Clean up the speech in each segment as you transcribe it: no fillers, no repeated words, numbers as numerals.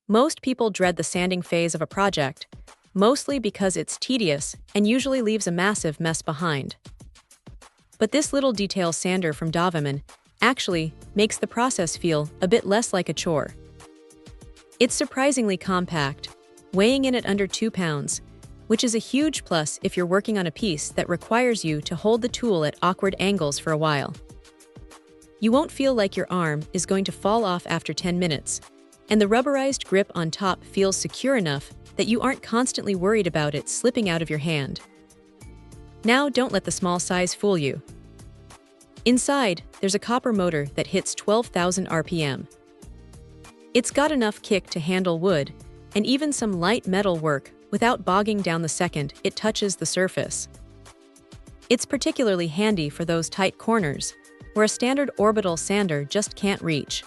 Most people dread the sanding phase of a project, mostly because it's tedious and usually leaves a massive mess behind. But this little detail sander from DOVAMAN actually makes the process feel a bit less like a chore. It's surprisingly compact, weighing in at under 2 pounds, which is a huge plus if you're working on a piece that requires you to hold the tool at awkward angles for a while. You won't feel like your arm is going to fall off after 10 minutes, and the rubberized grip on top feels secure enough that you aren't constantly worried about it slipping out of your hand. Now, don't let the small size fool you. Inside, there's a copper motor that hits 12,000 RPM. It's got enough kick to handle wood, and even some light metal work without bogging down the second it touches the surface. It's particularly handy for those tight corners, where a standard orbital sander just can't reach.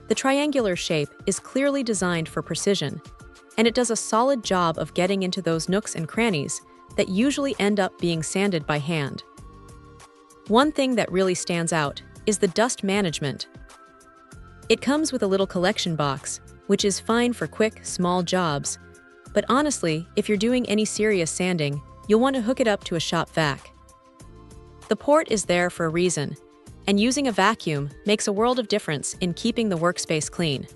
The triangular shape is clearly designed for precision, and it does a solid job of getting into those nooks and crannies that usually end up being sanded by hand. One thing that really stands out is the dust management. It comes with a little collection box, which is fine for quick, small jobs, but honestly, if you're doing any serious sanding, you'll want to hook it up to a shop vac. The port is there for a reason, and using a vacuum makes a world of difference in keeping the workspace clean.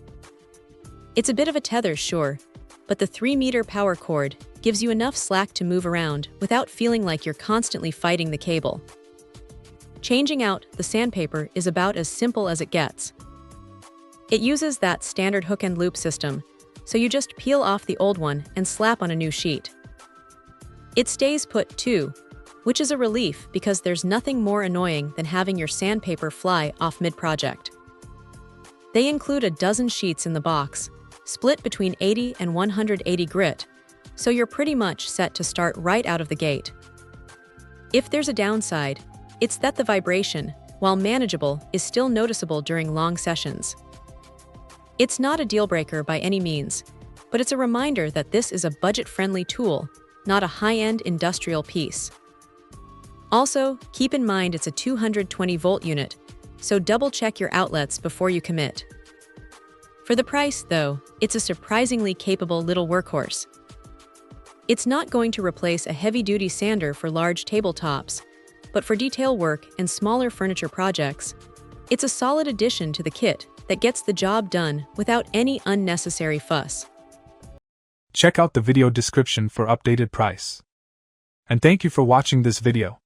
It's a bit of a tether, sure, but the 3-meter power cord gives you enough slack to move around without feeling like you're constantly fighting the cable. Changing out the sandpaper is about as simple as it gets. It uses that standard hook and loop system, so you just peel off the old one and slap on a new sheet. It stays put too, which is a relief because there's nothing more annoying than having your sandpaper fly off mid-project. They include a dozen sheets in the box, split between 80 and 180 grit, so you're pretty much set to start right out of the gate. If there's a downside, it's that the vibration, while manageable, is still noticeable during long sessions. It's not a deal-breaker by any means, but it's a reminder that this is a budget-friendly tool, not a high-end industrial piece. Also, keep in mind it's a 220-volt unit, so double-check your outlets before you commit. For the price, though, it's a surprisingly capable little workhorse. It's not going to replace a heavy-duty sander for large tabletops, but for detail work and smaller furniture projects, it's a solid addition to the kit that gets the job done without any unnecessary fuss. Check out the video description for updated price. And thank you for watching this video.